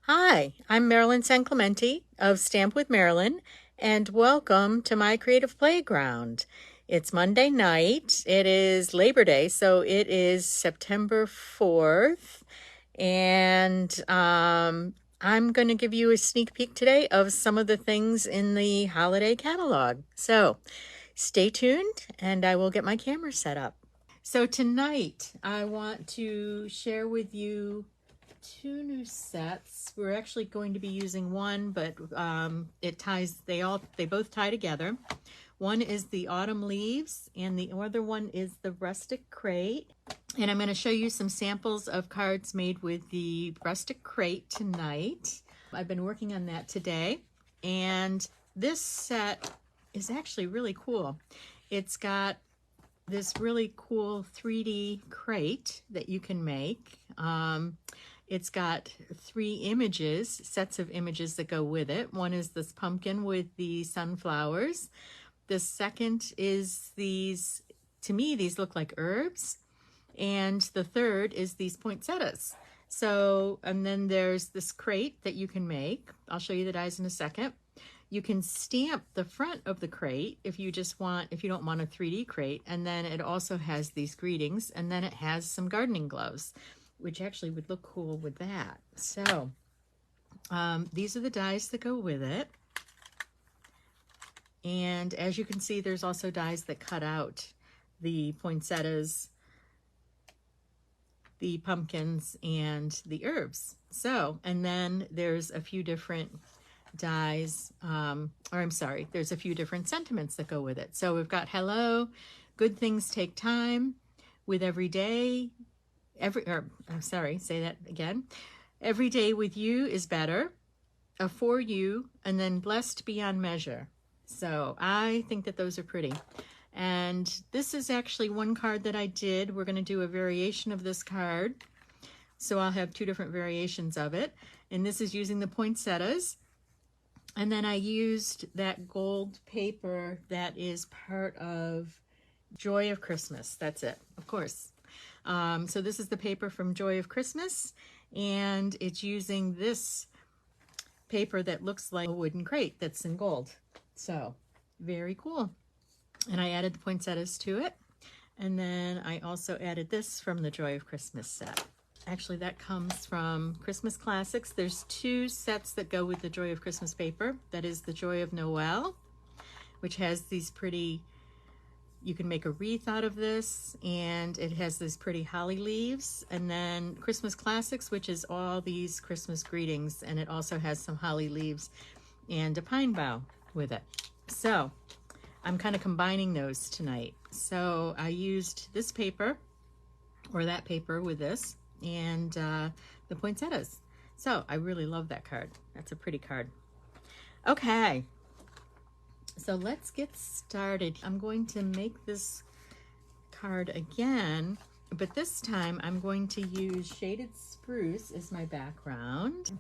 Hi, I'm Marilyn Sanclementi of Stamp with Marilyn, and welcome to my creative playground. It's Monday night. It is Labor Day, so it is September 4th, and I'm going to give you a sneak peek today of some of the things in the holiday catalog. So stay tuned, and I will get my camera set up. So tonight, I want to share with you two new sets. We're actually going to be using one, but they both tie together. One is the Autumn Leaves, and the other one is the Rustic Crate. And I'm going to show you some samples of cards made with the Rustic Crate tonight. I've been working on that today, and this set is actually really cool. It's got this really cool 3D crate that you can make. It's got sets of images that go with it. One is this pumpkin with the sunflowers. The second is these, to me, these look like herbs. And the third is these poinsettias. So, and then there's this crate that you can make. I'll show you the dies in a second. You can stamp the front of the crate if you don't want a 3D crate. And then it also has these greetings, and then it has some gardening gloves, which actually would look cool with that. So these are the dies that go with it. And as you can see, there's also dies that cut out the poinsettias, the pumpkins, and the herbs. So, and then there's a few different dies, there's a few different sentiments that go with it. So we've got hello, good things take time, with every day, say that again. Every day with you is better, for you, and then blessed beyond measure. So I think that those are pretty. And this is actually one card that I did. We're going to do a variation of this card. So I'll have two different variations of it. And this is using the poinsettias. And then I used that gold paper that is part of Joy of Christmas. That's it, of course. So this is the paper from Joy of Christmas, and it's using this paper that looks like a wooden crate that's in gold. So very cool. And I added the poinsettias to it. And then I also added this from the Joy of Christmas set. Actually, that comes from Christmas Classics. There's two sets that go with the Joy of Christmas paper. That is the Joy of Noel, which has these pretty, you can make a wreath out of this, and it has these pretty holly leaves. And then Christmas Classics, which is all these Christmas greetings, and it also has some holly leaves and a pine bough with it. So I'm kind of combining those tonight. So I used this paper, or that paper, with this, and the poinsettias. So I really love that card. That's a pretty card. Okay, so let's get started. I'm going to make this card again, but this time I'm going to use shaded spruce as my background.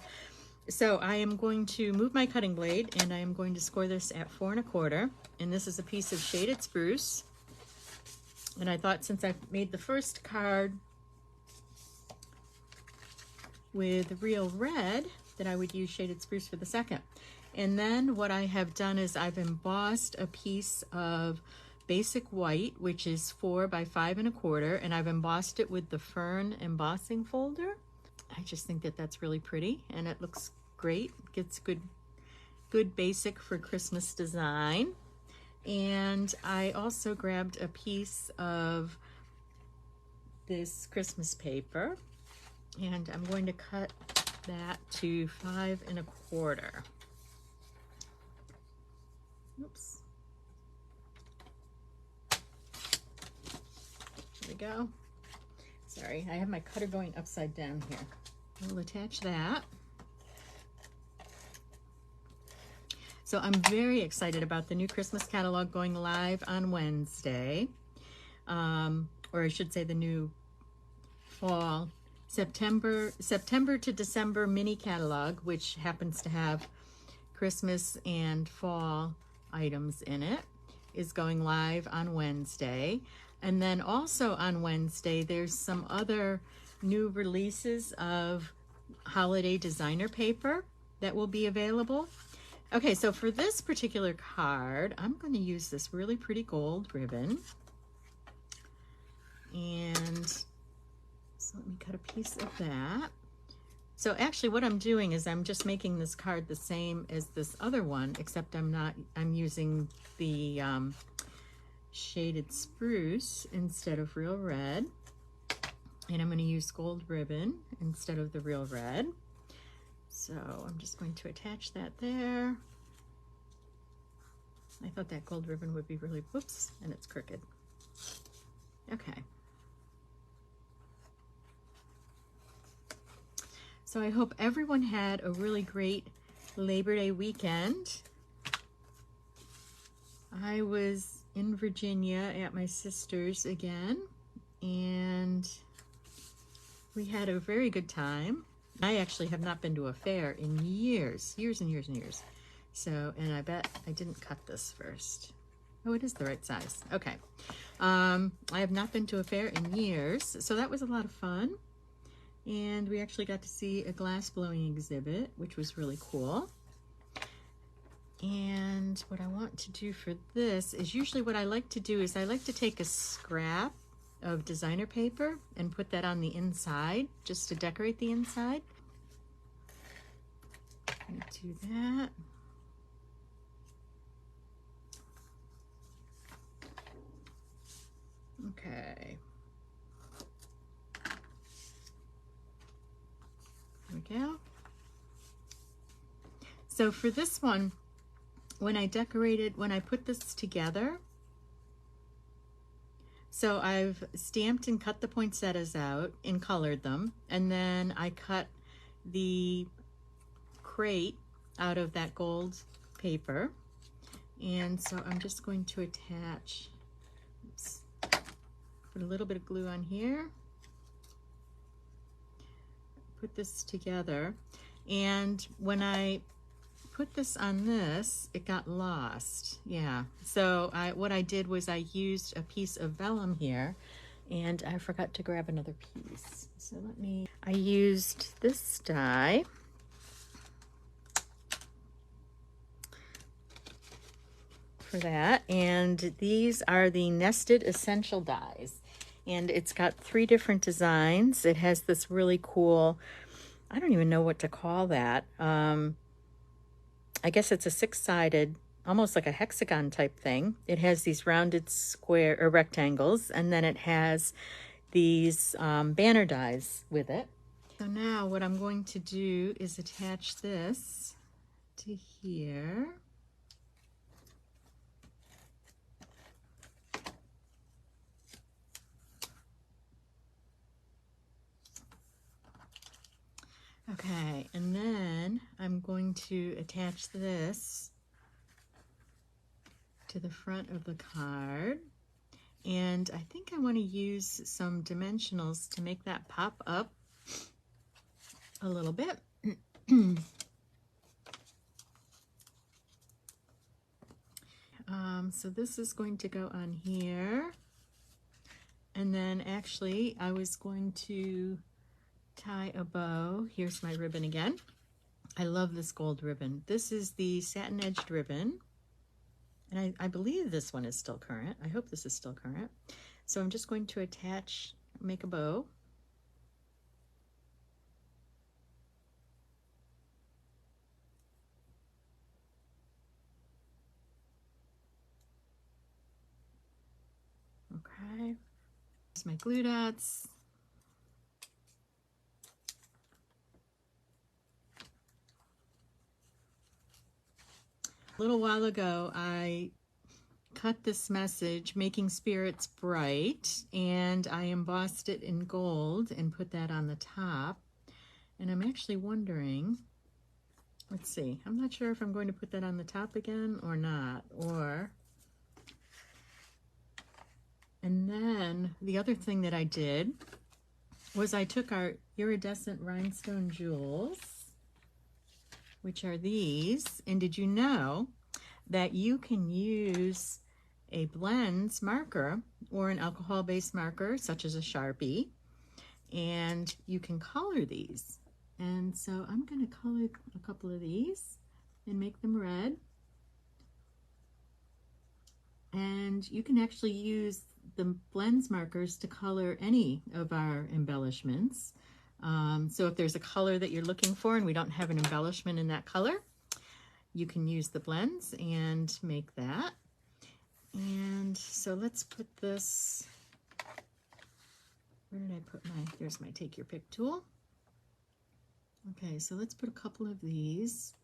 So I am going to move my cutting blade, and I am going to score this at 4 1/4. And this is a piece of shaded spruce. And I thought, since I made the first card with real red, that I would use shaded spruce for the second. And then what I have done is I've embossed a piece of basic white, which is 4 by 5 1/4, and I've embossed it with the fern embossing folder. I just think that that's really pretty, and it looks great. It gets good basic for Christmas design. And I also grabbed a piece of this Christmas paper, and I'm going to cut that to 5 1/4. Oops. There we go. Sorry, I have my cutter going upside down here. We'll attach that. So I'm very excited about the new Christmas catalog going live on Wednesday. Or I should say the new fall September to December mini catalog, which happens to have Christmas and fall items in it, is going live on Wednesday. And then also on Wednesday, there's some other new releases of holiday designer paper that will be available. Okay, so for this particular card, I'm going to use this really pretty gold ribbon. And so let me cut a piece of that. So actually what I'm doing is I'm just making this card the same as this other one, except I'm using the shaded spruce instead of real red. And I'm going to use gold ribbon instead of the real red. So I'm just going to attach that there. I thought that gold ribbon would be really, whoops, and it's crooked. Okay. So I hope everyone had a really great Labor Day weekend. I was in Virginia at my sister's again, and we had a very good time. I actually have not been to a fair in years and years and years. So, and I bet I didn't cut this first. Oh, it is the right size. Okay. I have not been to a fair in years, so that was a lot of fun. And we actually got to see a glass blowing exhibit, which was really cool. And what I want to do for this is usually what I like to do is I like to take a scrap of designer paper and put that on the inside just to decorate the inside. I'm gonna do that. Okay. There we go. So for this one, when I put this together, so I've stamped and cut the poinsettias out and colored them, and then I cut the crate out of that gold paper, and so I'm just going to attach, oops, put a little bit of glue on here, put this together, and when I put this on this, it got lost. Yeah, so what I did was I used a piece of vellum here, and I forgot to grab another piece. So I used this die. For that, and these are the nested essential dies, and it's got 3 different designs. It has this really cool, I don't even know what to call that. I guess it's a 6-sided, almost like a hexagon type thing. It has these rounded square or rectangles, and then it has these banner dies with it. So now what I'm going to do is attach this to here. Okay, and then I'm going to attach this to the front of the card, and I think I want to use some dimensionals to make that pop up a little bit. So this is going to go on here, and then actually I was going to tie a bow. Here's my ribbon again. I love this gold ribbon. This is the satin edged ribbon, and I believe this one is still current. I hope this is still current. So I'm just going to attach, make a bow. Okay, here's my glue dots. A little while ago, I cut this message, Making Spirits Bright, and I embossed it in gold and put that on the top. And I'm actually wondering, let's see, I'm not sure if I'm going to put that on the top again or not, and then the other thing that I did was I took our iridescent rhinestone jewels, which are these, and did you know that you can use a blends marker or an alcohol-based marker such as a Sharpie, and you can color these, And so I'm going to color a couple of these and make them red. And you can actually use the blends markers to color any of our embellishments. So if there's a color that you're looking for and we don't have an embellishment in that color, you can use the blends and make that. And so let's put this, where did I put my, there's my take your pick tool. Okay, so let's put a couple of these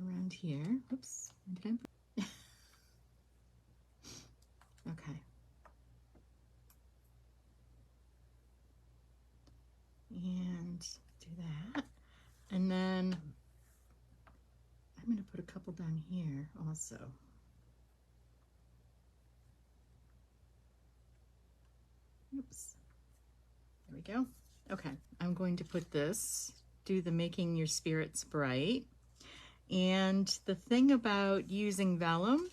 around here. Oops, did I put okay. And do that. And then I'm going to put a couple down here also. Oops. There we go. Okay, I'm going to put this, do the Making Your Spirits Bright. And the thing about using vellum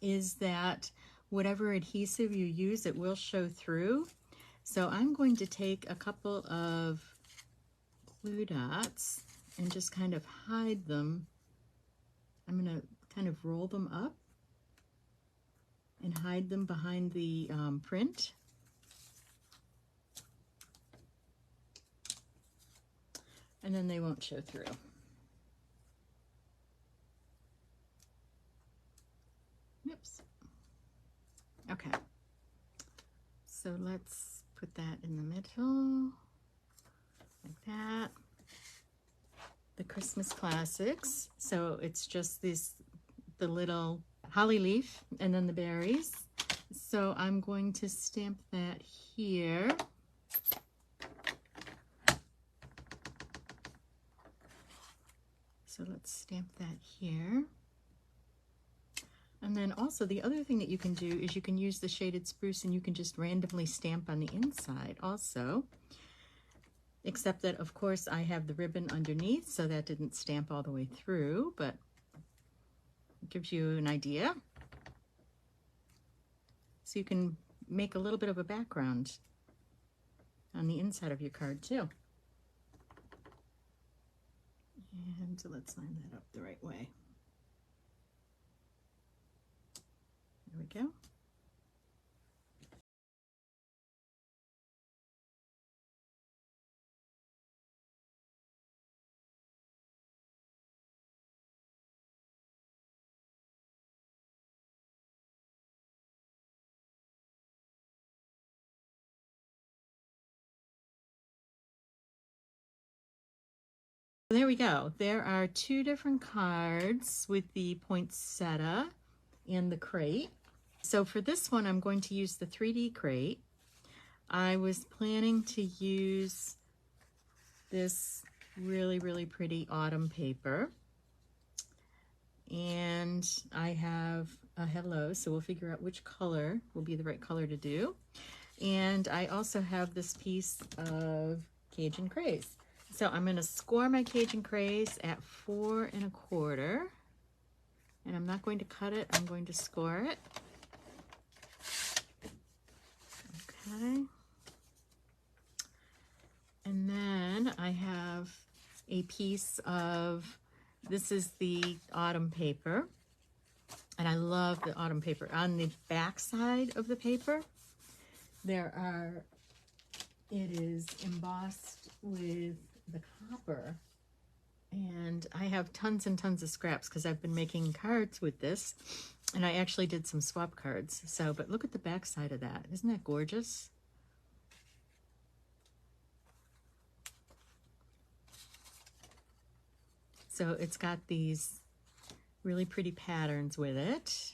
is that whatever adhesive you use, it will show through. So I'm going to take a couple of glue dots and just kind of hide them. I'm going to kind of roll them up and hide them behind the print. And then they won't show through. Oops. Okay. So let's put that in the middle, like that. The Christmas Classics. So it's just this, the little holly leaf and then the berries. So I'm going to stamp that here. So let's stamp that here. And then also the other thing that you can do is you can use the shaded spruce and you can just randomly stamp on the inside also. Except that, of course, I have the ribbon underneath, so that didn't stamp all the way through, but it gives you an idea. So you can make a little bit of a background on the inside of your card too. And let's line that up the right way. There we go. There we go. There are two different cards with the poinsettia and the crate. So for this one, I'm going to use the 3D crate. I was planning to use this really, really pretty autumn paper. And I have a hello, so we'll figure out which color will be the right color to do. And I also have this piece of Cajun Craze. So I'm going to score my Cajun Craze at 4 1/4. And I'm not going to cut it, I'm going to score it. Okay. And then I have a piece of, this is the autumn paper. And I love the autumn paper. On the back side of the paper, there are, it is embossed with the copper. And I have tons and tons of scraps because I've been making cards with this. And I actually did some swap cards. So, but look at the back side of that. Isn't that gorgeous? So it's got these really pretty patterns with it.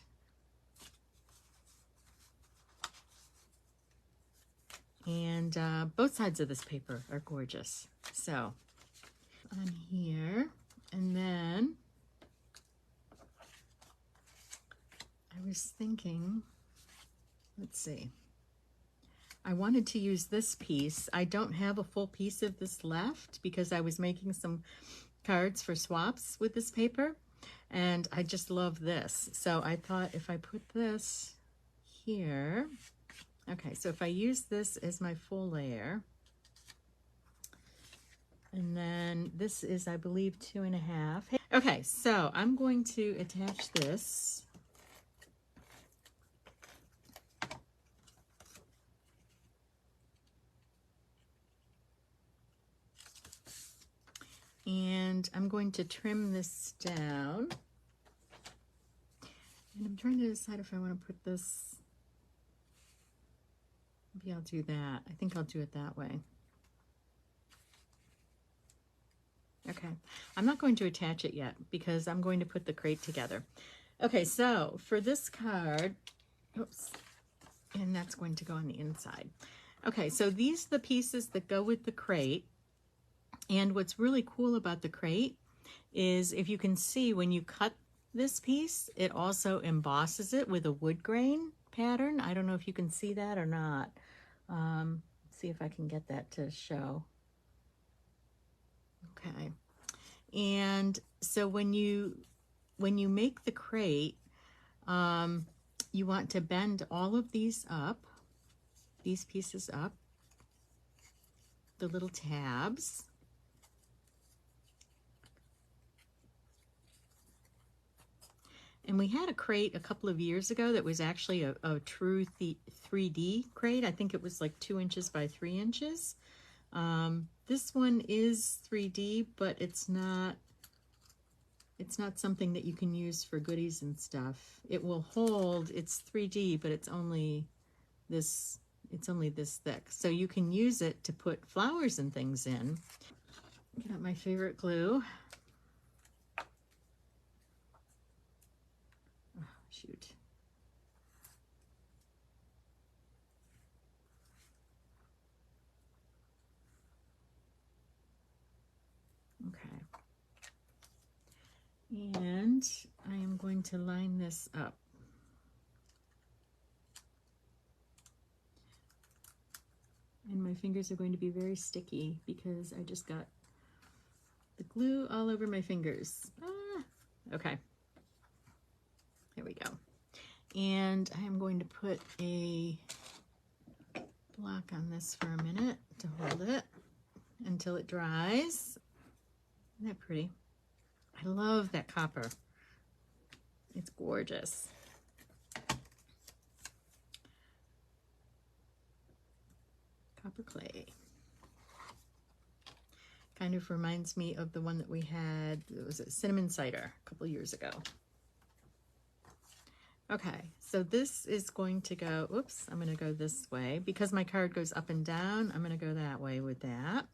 And both sides of this paper are gorgeous. So on here, and then I was thinking, let's see, I wanted to use this piece. I don't have a full piece of this left because I was making some cards for swaps with this paper, and I just love this. So I thought if I put this here, okay, so if I use this as my full layer, And then this is, I believe, 2.5. Okay, so I'm going to attach this. And I'm going to trim this down. And I'm trying to decide if I want to put this, maybe I'll do that. I think I'll do it that way. Okay, I'm not going to attach it yet because I'm going to put the crate together. Okay, so for this card, oops, and that's going to go on the inside. Okay, so these are the pieces that go with the crate. And what's really cool about the crate is, if you can see, when you cut this piece, it also embosses it with a wood grain pattern. I don't know if you can see that or not. See if I can get that to show. Okay. And so when you make the crate, you want to bend all of these up, these pieces up, the little tabs. And we had a crate a couple of years ago that was actually a true 3D crate. I think it was like 2 inches by 3 inches. This one is 3D, but it's not something that you can use for goodies and stuff. It will hold, it's 3D, but it's only this thick. So you can use it to put flowers and things in. Get out my favorite glue. Oh, shoot. Okay. And I am going to line this up. And my fingers are going to be very sticky because I just got the glue all over my fingers. Okay. There we go. And I am going to put a block on this for a minute to hold it until it dries. Isn't that pretty? I love that copper. It's gorgeous. Copper clay. Kind of reminds me of the one that we had, it was a cinnamon cider a couple years ago. Okay, so this is going to go, oops, I'm going to go this way. Because my card goes up and down, I'm going to go that way with that.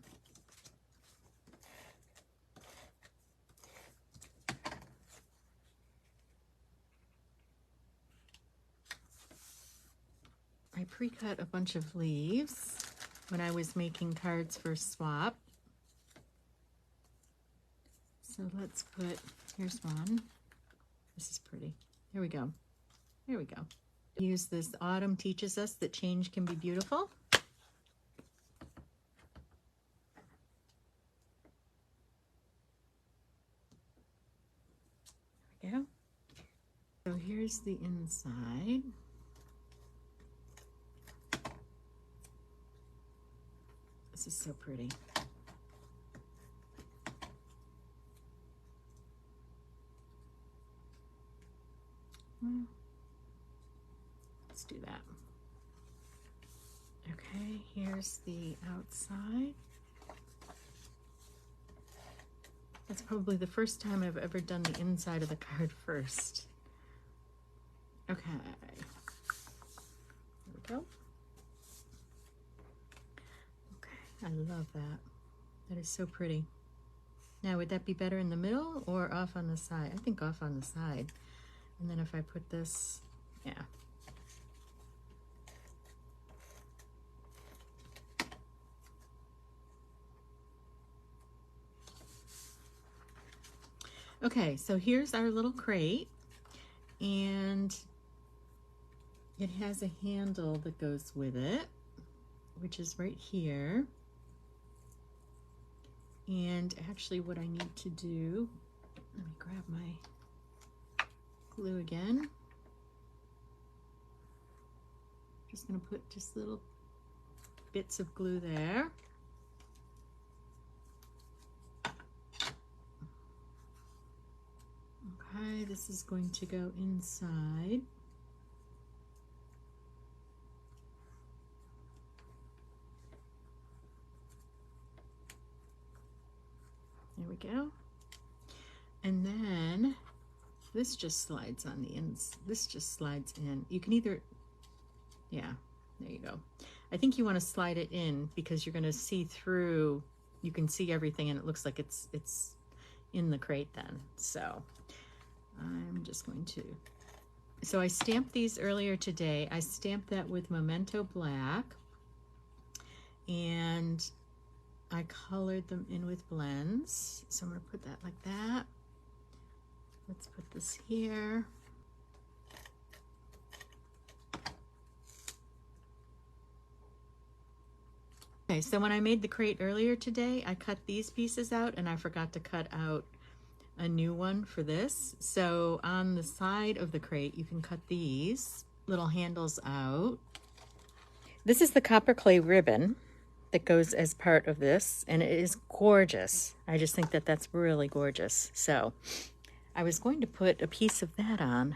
I pre-cut a bunch of leaves when I was making cards for swap. So let's put, here's one. This is pretty. Here we go. There we go. Use this. Autumn teaches us that change can be beautiful. There we go. So here's the inside. This is so pretty. Well, let's do that. Okay, here's the outside. That's probably the first time I've ever done the inside of the card first. Okay, there we go. Okay, I love that. That is so pretty. Now, would that be better in the middle or off on the side? I think off on the side. And then if I put this, yeah. Okay, so here's our little crate, and it has a handle that goes with it, which is right here. And actually what I need to do, let me grab my glue again. Just gonna put just little bits of glue there. this is going to go inside. There we go. And then this just slides on the ends. This just slides in. You can either, yeah, there you go. I think you want to slide it in because you're going to see through, you can see everything and it looks like it's in the crate then. So I'm just going to, so I stamped these earlier today. I stamped that with Memento Black and I colored them in with blends. So I'm going to put that like that. Let's put this here. Okay, so when I made the crate earlier today, I cut these pieces out and I forgot to cut out a new one for this. So on the side of the crate, you can cut these little handles out. This is the copper clay ribbon that goes as part of this, and it is gorgeous. I just think that that's really gorgeous. So I was going to put a piece of that on.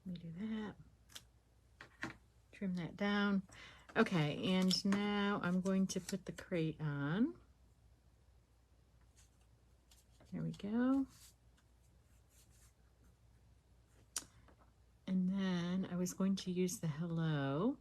Let me do that. Trim that down. Okay, and now I'm going to put the crate on. There we go. And then I was going to use the hello.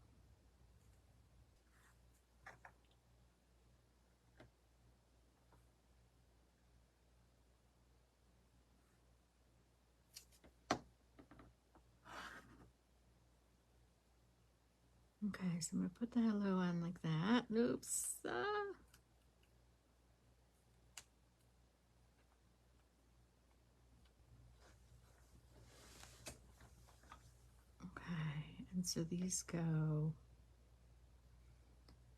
Okay, so I'm going to put the hello on like that. Oops. Okay, and so these go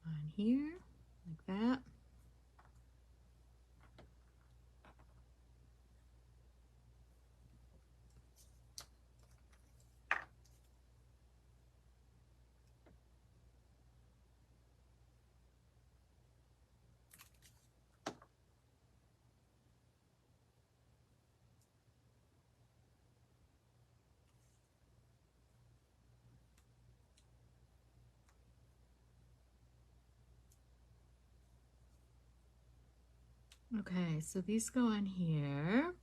on here like that. Okay, so these go on here.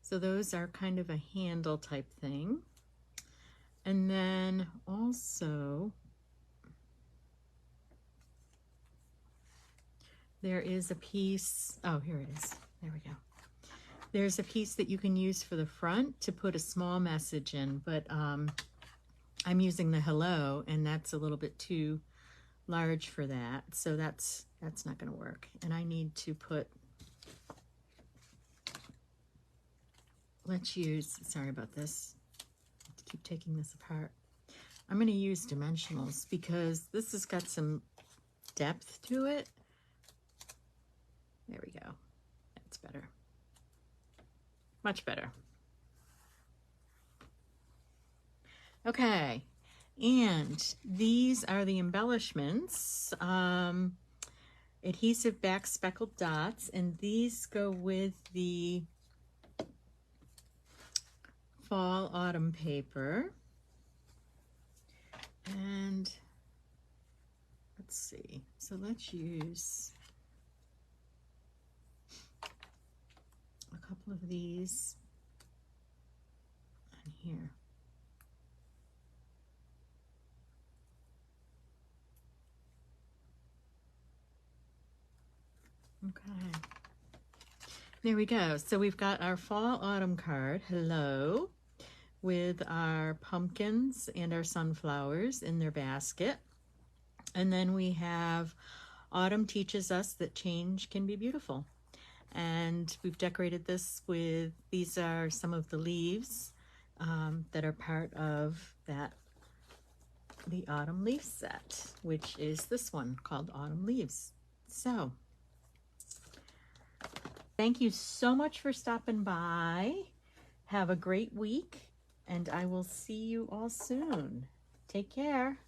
So those are kind of a handle type thing. And then also there is a piece, oh, here it is. There we go. There's a piece that you can use for the front to put a small message in, but I'm using the hello and that's a little bit too large for that. So that's not going to work. And I need to put, let's use, sorry about this, I have to keep taking this apart. I'm going to use dimensionals because this has got some depth to it. There we go. That's better. Much better. Okay, and these are the embellishments. Adhesive back speckled dots, and these go with the fall autumn paper. And let's see, so let's use a couple of these on here. Okay, there we go. So we've got our fall autumn card, hello, with our pumpkins and our sunflowers in their basket. And then we have autumn teaches us that change can be beautiful. And we've decorated this with, these are some of the leaves that are part of the autumn leaf set, which is this one called Autumn Leaves. So thank you so much for stopping by. Have a great week, and I will see you all soon. Take care.